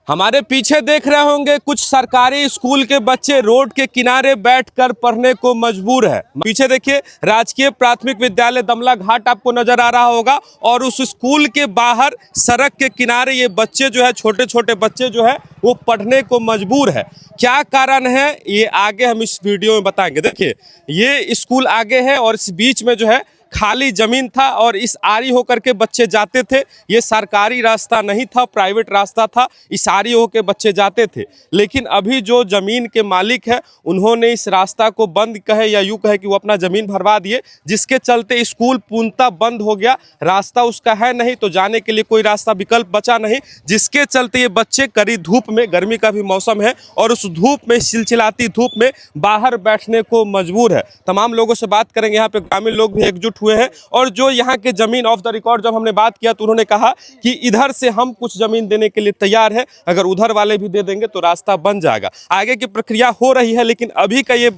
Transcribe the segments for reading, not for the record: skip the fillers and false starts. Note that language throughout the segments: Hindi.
हमारे पीछे देख रहे होंगे कुछ सरकारी स्कूल के बच्चे रोड के किनारे बैठकर पढ़ने को मजबूर है। पीछे देखिए राजकीय प्राथमिक विद्यालय दमला घाट आपको नजर आ रहा होगा और उस स्कूल के बाहर सड़क के किनारे ये बच्चे जो है, छोटे छोटे बच्चे जो है वो पढ़ने को मजबूर है। क्या कारण है ये आगे हम इस वीडियो में बताएंगे। देखिए ये स्कूल आगे है और इस बीच में जो है खाली जमीन था और इस आरी होकर के बच्चे जाते थे। ये सरकारी रास्ता नहीं था, प्राइवेट रास्ता था, इस आरी होकर बच्चे जाते थे। लेकिन अभी जो जमीन के मालिक है उन्होंने इस रास्ता को बंद कहे या यूं कहे कि वो अपना जमीन भरवा दिए, जिसके चलते स्कूल पूर्णतः बंद हो गया। रास्ता उसका है नहीं तो जाने के लिए कोई रास्ता विकल्प बचा नहीं, जिसके चलते ये बच्चे कड़ी धूप में, गर्मी का भी मौसम है और उस धूप में, चिलचिलाती धूप में बाहर बैठने को मजबूर है। तमाम लोगों से बात करेंगे, यहाँ पे ग्रामीण लोग भी एकजुट हुए हैं और जो यहाँ के जमीन ऑफ द रिकॉर्ड जब हमने बात किया तो उन्होंने कहा कि इधर से हम कुछ जमीन देने के लिए तैयार है, अगर उधर वाले भी दे देंगे तो रास्ता बन जाएगा। आगे की प्रक्रिया हो रही है, लेकिन अभी का ये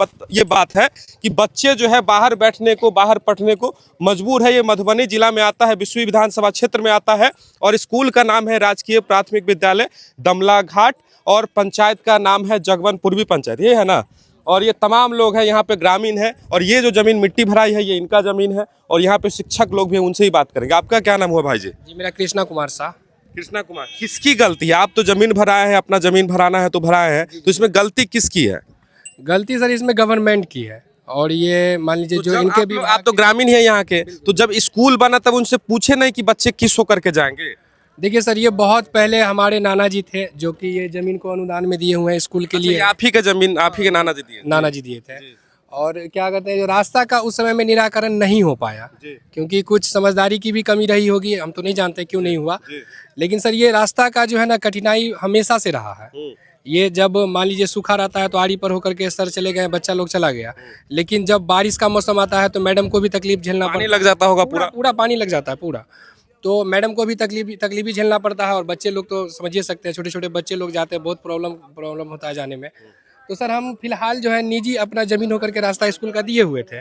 बात है कि बच्चे जो है बाहर बैठने को, बाहर पढ़ने को मजबूर है। ये मधुबनी जिला में आता है, बिस्वी विधानसभा क्षेत्र में आता है और स्कूल का नाम है राजकीय प्राथमिक विद्यालय दमला घाट और पंचायत का नाम है जगवन पूर्वी पंचायत, ये है ना। और ये तमाम लोग हैं यहाँ पे, ग्रामीण है और ये जो जमीन मिट्टी भराई है ये इनका जमीन है और यहाँ पे शिक्षक लोग भी हैं, उनसे ही बात करेंगे। आपका क्या नाम हुआ भाई जी? जी मेरा कृष्णा कुमार शाह। कृष्णा कुमार, किसकी गलती है? आप तो जमीन भराए हैं, अपना जमीन भराना है तो भराए हैं, तो इसमें गलती किसकी है? गलती सर इसमें गवर्नमेंट की है और ये मान लीजिए तो जो इनके भी, आप तो ग्रामीण है यहाँ के, तो जब स्कूल बना तब उनसे पूछे नहीं कि बच्चे किस होकर के जाएंगे? देखिए सर ये बहुत पहले हमारे नाना जी थे जो कि ये जमीन को अनुदान में दिए हुए हैं स्कूल के लिए। आप ही का जमीन आप ही के नाना जी दिए? नाना जी दिए थे। और क्या कहते हैं, जो रास्ता का उस समय में निराकरण नहीं हो पाया क्योंकि कुछ समझदारी की भी कमी रही होगी, हम तो नहीं जानते क्यों नहीं हुआ। लेकिन सर ये रास्ता का जो है ना कठिनाई हमेशा से रहा है। ये जब मान लीजिए सूखा रहता है तो आड़ी पर होकर के सर चले गए, बच्चा लोग चला गया। लेकिन जब बारिश का मौसम आता है तो मैडम को भी तकलीफ झेलना पानी लग जाता होगा, पूरा पानी लग जाता है पूरा, तो मैडम को भी तकलीफ ही झेलना पड़ता है और बच्चे लोग तो समझिए सकते हैं, छोटे छोटे बच्चे लोग जाते हैं, बहुत प्रॉब्लम होता है जाने में। तो सर हम फिलहाल जो है निजी अपना जमीन होकर के रास्ता स्कूल का दिए हुए थे,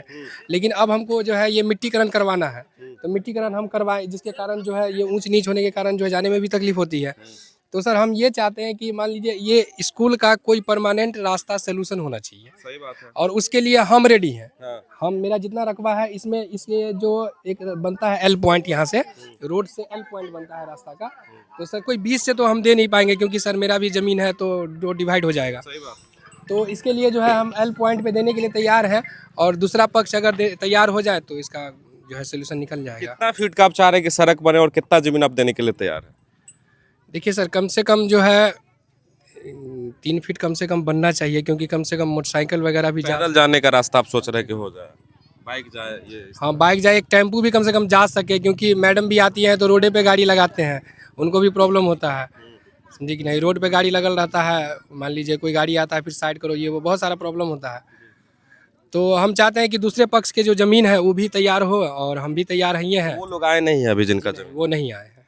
लेकिन अब हमको जो है ये मिट्टीकरण करवाना है, तो मिट्टीकरण हम करवाएं, जिसके कारण जो है ये ऊंच नीच होने के कारण जो है जाने में भी तकलीफ होती है। तो सर हम ये चाहते हैं कि मान लीजिए ये स्कूल का कोई परमानेंट रास्ता सोल्यूशन होना चाहिए। सही बात है। और उसके लिए हम रेडी हैं। हाँ। हम, मेरा जितना रकबा है इसमें, इसके जो एक बनता है एल पॉइंट, यहाँ से रोड से एल पॉइंट बनता है रास्ता का, तो सर कोई 20 से तो हम दे नहीं पाएंगे क्योंकि सर मेरा भी जमीन है तो डिवाइड हो जाएगा। सही बात। तो इसके लिए जो है हम एल पॉइंट पे देने के लिए तैयार हैं और दूसरा पक्ष अगर तैयार हो जाए तो इसका जो है सोल्यूशन निकल जाएगा। कितना फीट का आप चाह रहे हैं कि सड़क बने और कितना जमीन आप देने के लिए तैयार है? देखिए सर कम से कम जो है 3 फीट कम से कम बनना चाहिए, क्योंकि कम से कम मोटरसाइकिल वगैरह भी पैदल जाने का रास्ता आप सोच रहे हैं कि हो जाए, बाइक जाए ये? हाँ बाइक जाए, एक टेम्पू भी कम से कम जा सके, क्योंकि मैडम भी आती हैं तो रोडे पे गाड़ी लगाते हैं, उनको भी प्रॉब्लम होता है, समझे कि नहीं। रोड पे गाड़ी लगल रहता है, मान लीजिए कोई गाड़ी आता है फिर साइड करो, ये वो बहुत सारा प्रॉब्लम होता है। तो हम चाहते हैं कि दूसरे पक्ष के जो जमीन है वो भी तैयार हो और हम भी तैयार हैं। वो लोग आए नहीं है अभी जिनका जमीन? वो नहीं आए हैं।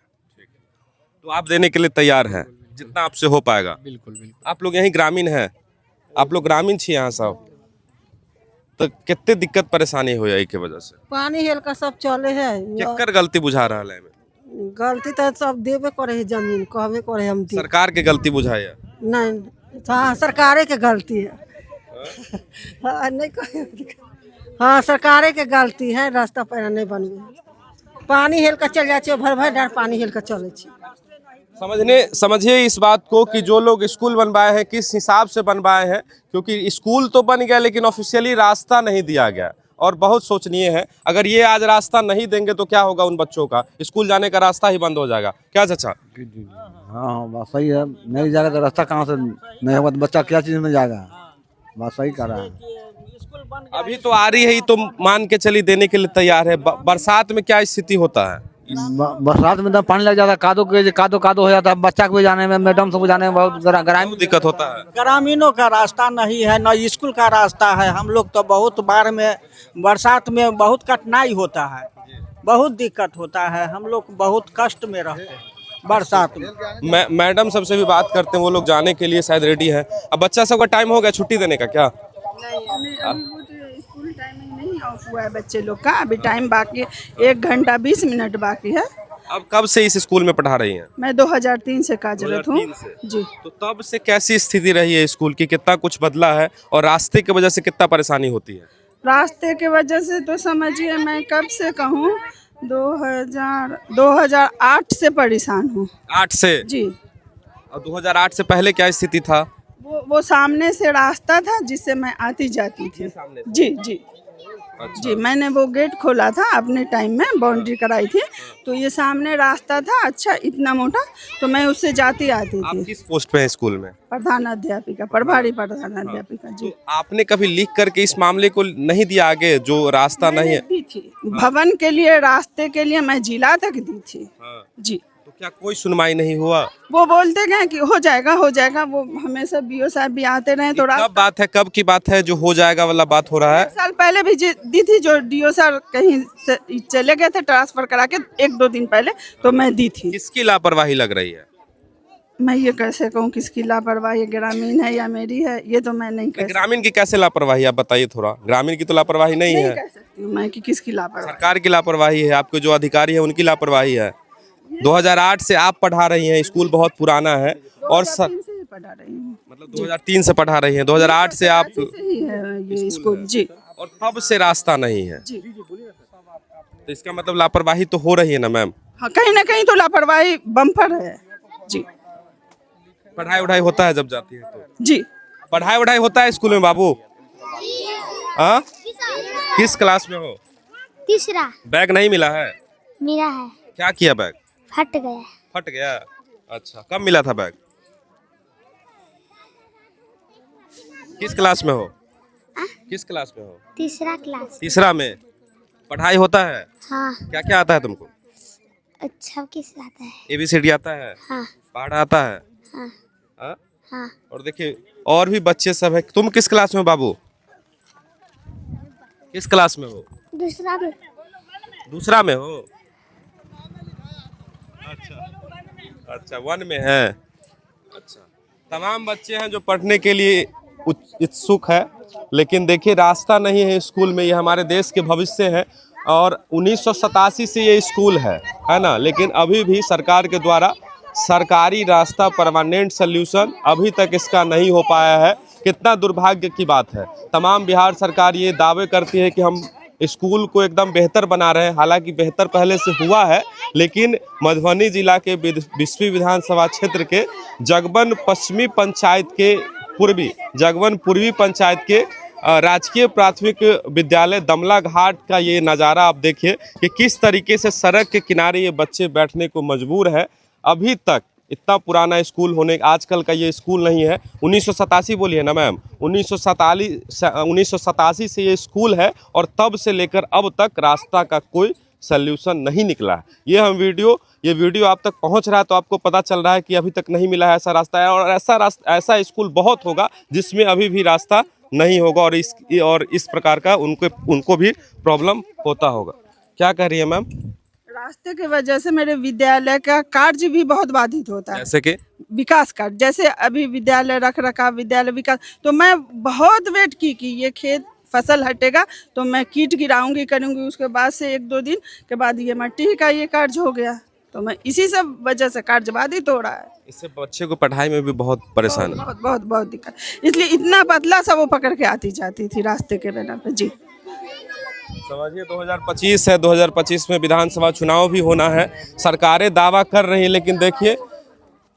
तो आप देने के लिए तैयार हैं जितना आपसे हो पाएगा? बिल्कुल बिल्कुल। आप लोग यहीं ग्रामीण हैं, आप लोग ग्रामीण छे यहाँ सब, तो कितने दिक्कत परेशानी हो यही के वजह से? पानी हेल का सब चले है, केकर गलती बुझा रहा है? गलती तो सब देवे करे है, जमीन कहवे करे हम दी। सरकार के गलती बुझाई है? नहीं, हाँ सरकारे के गलती है। हाँ नहीं कहे, हाँ सरकारे के गलती है, रास्ता पैरा नहीं बन गया, पानी हेल का चल जाए, भर भर डार पानी हेल का चले। समझिए इस बात को कि जो लोग स्कूल बनवाए हैं किस हिसाब से बनवाए हैं, क्योंकि स्कूल तो बन गया लेकिन ऑफिशियली रास्ता नहीं दिया गया और बहुत सोचनीय है। अगर ये आज रास्ता नहीं देंगे तो क्या होगा उन बच्चों का? स्कूल जाने का रास्ता ही बंद हो जाएगा। क्या चाचा? हाँ बात सही है, नहीं जाएगा तो रास्ता कहाँ से नहीं होगा तो बच्चा क्या चीज़ में जाएगा? बात सही कर रहा है। अभी तो आ रही है, तो मान के चली देने के लिए तैयार है। बरसात में क्या स्थिति होता है? बरसात में तो पानी लग जाता है, कादो हो जाता है, बच्चा को भी जाने में, मैडम सबको जाने में बहुत ग्रामीण दिक्कत होता है। ग्रामीणों का रास्ता नहीं है, न स्कूल का रास्ता है। हम लोग तो बहुत बार में बरसात में बहुत कठिनाई होता है, बहुत दिक्कत होता है, हम लोग बहुत कष्ट में रहते हैं बरसात में। मैडम सबसे भी बात करते हैं, वो लोग जाने के लिए शायद रेडी है। अब बच्चा सबका टाइम हो गया छुट्टी देने का क्या? स्कूल टाइमिंग नहीं ऑफ हुआ है बच्चे लोग का, अभी टाइम बाकी 1 घंटा 20 मिनट बाकी है। अब कब से इस स्कूल में पढ़ा रही हैं? मैं 2003 से कार्यरत हूँ 2003 से? जी। तो तब से कैसी स्थिति रही है स्कूल की, कितना कुछ बदला है और रास्ते की वजह से कितना परेशानी होती है? रास्ते के वजह से तो समझिए मैं कब से कहूँ 2008 से परेशान हूँ 8 से? जी। और 2008 से पहले क्या स्थिति था? वो सामने से रास्ता था जिससे मैं आती जाती थी। जी जी अच्छा। जी, मैंने वो गेट खोला था अपने टाइम में, बाउंड्री कराई थी, तो ये सामने रास्ता था अच्छा इतना मोटा, तो मैं उससे जाती आती आप थी। किस पोस्ट पे हैं स्कूल में? प्रधानाध्यापिका, प्रभारी प्रधानाध्यापिका जी। तो आपने कभी लिख करके इस मामले को नहीं दिया आगे, जो रास्ता नहीं मैंने है? दी थी भवन के लिए, रास्ते के लिए मैं जिला तक दी थी हाँ। जी। तो क्या कोई सुनवाई नहीं हुआ? वो बोलते गए कि हो जाएगा हो जाएगा, वो हमेशा बीओ साहब भी आते रहे तो कब बात है, कब की बात है जो हो जाएगा वाला बात हो रहा है? 1 साल पहले भी दी थी, जो डीओ सर कहीं से चले गए थे ट्रांसफर करा के 1-2 दिन पहले, तो मैं दी थी। किसकी लापरवाही लग रही है? मैं ये कैसे कहूँ किसकी लापरवाही, ग्रामीण है या मेरी है, ये तो मैं नहीं कह ग्रामीण की कैसे लापरवाही, आप बताइए थोड़ा। ग्रामीण की तो लापरवाही नहीं है, कह सकती हूँ मैं कि किसकी लापरवाही। सरकार की लापरवाही है, आपके जो अधिकारी है उनकी लापरवाही है। 2008 से आप पढ़ा रही हैं, स्कूल बहुत पुराना है और 2003 से ही पढ़ा रही हूँ, मतलब 2003 से पढ़ा रही हैं, 2008 से आप, से ही है ये स्कूल जी और तब से रास्ता नहीं है। जी। तो इसका मतलब लापरवाही तो हो रही है ना मैम? हाँ, कहीं ना कहीं तो लापरवाही बम्पर है जी। पढ़ाई वढ़ाई होता है जब जाती है तो? जी पढ़ाई वढ़ाई होता है स्कूल में बाबू? हाँ, किस क्लास में हो? तीसरा बैग नहीं मिला है? मेरा है, क्या किया बैग? फट गया। फट गया? अच्छा, कब मिला था बैग? किस क्लास में हो? किस क्लास में हो? तीसरा क्लास। तीसरा में। पढ़ाई होता है? हाँ, क्या क्या आता है तुमको? अच्छा किस आता है? ABCD आता है? हाँ पढ़ा आता है? हाँ हाँ? हाँ। और देखिए और भी बच्चे सब है। तुम किस क्लास में हो बाबू? किस क्लास में हो? दूसरा भी। दूसरा में हो? अच्छा 1 में है। अच्छा, तमाम बच्चे हैं जो पढ़ने के लिए इच्छुक है, लेकिन देखिए रास्ता नहीं है स्कूल में। ये हमारे देश के भविष्य है और 1987 से ये स्कूल है ना, लेकिन अभी भी सरकार के द्वारा सरकारी रास्ता परमानेंट सल्यूशन अभी तक इसका नहीं हो पाया है। कितना दुर्भाग्य की बात है। तमाम बिहार सरकार ये दावे करती है कि हम स्कूल को एकदम बेहतर बना रहे हैं, हालांकि बेहतर पहले से हुआ है, लेकिन मधुबनी जिला के 20वीं विधानसभा क्षेत्र के जगबन पश्चिमी पंचायत के जगबन पूर्वी पंचायत के राजकीय प्राथमिक विद्यालय दमला घाट का ये नज़ारा आप देखिए कि किस तरीके से सड़क के किनारे ये बच्चे बैठने को मजबूर है। अभी तक इतना पुराना स्कूल होने, आजकल का ये स्कूल नहीं है। 1987 बोलिए ना मैम, 1987 से ये स्कूल है और तब से लेकर अब तक रास्ता का कोई सल्यूशन नहीं निकला है। ये वीडियो आप तक पहुंच रहा है तो आपको पता चल रहा है कि अभी तक नहीं मिला है ऐसा रास्ता है, और ऐसा स्कूल बहुत होगा जिसमें अभी भी रास्ता नहीं होगा और इस प्रकार का उनको भी प्रॉब्लम होता होगा। क्या कह रही है मैम? रास्ते की वजह से मेरे विद्यालय का कार्य भी बहुत बाधित होता है। जैसे कि विकास कार्य, जैसे अभी विद्यालय रख रखाव, विद्यालय विकास, तो मैं बहुत वेट की कि ये खेत फसल हटेगा तो मैं कीट गिराऊंगी करूंगी, उसके बाद से 1-2 दिन के बाद ये मट्टी का ये कार्य हो गया, तो मैं इसी सब वजह से कार्य बाधित हो रहा है। इससे बच्चे को पढ़ाई में भी बहुत परेशान है। बहुत दिक्कत, इसलिए इतना पतला सा वो पकड़ के आती जाती थी रास्ते के बिना पे जी। समझिए 2025 है, 2025 में विधानसभा चुनाव भी होना है। सरकारें दावा कर रही है, लेकिन देखिए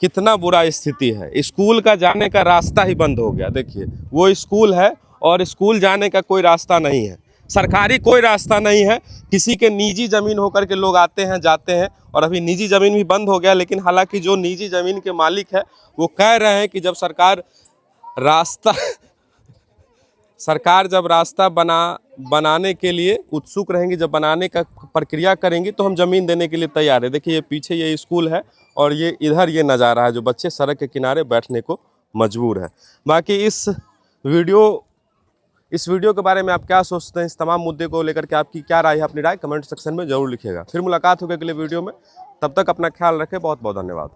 कितना बुरा स्थिति है। स्कूल का जाने का रास्ता ही बंद हो गया। देखिए वो स्कूल है और स्कूल जाने का कोई रास्ता नहीं है, सरकारी कोई रास्ता नहीं है। किसी के निजी ज़मीन होकर के लोग आते हैं जाते हैं, और अभी निजी ज़मीन भी बंद हो गया। लेकिन हालांकि जो निजी ज़मीन के मालिक है वो कह रहे हैं कि जब सरकार रास्ता बनाने के लिए उत्सुक रहेंगी, जब बनाने का प्रक्रिया करेंगी तो हम ज़मीन देने के लिए तैयार है। देखिए ये पीछे ये स्कूल है और ये इधर ये नज़ारा है जो बच्चे सड़क के किनारे बैठने को मजबूर है। बाकी इस वीडियो के बारे में आप क्या सोचते हैं, इस तमाम मुद्दे को लेकर के आपकी क्या राय है, अपनी राय कमेंट सेक्शन में जरूर लिखिएगा। फिर मुलाकात होगी अगले वीडियो में, तब तक अपना ख्याल रखें। बहुत बहुत धन्यवाद।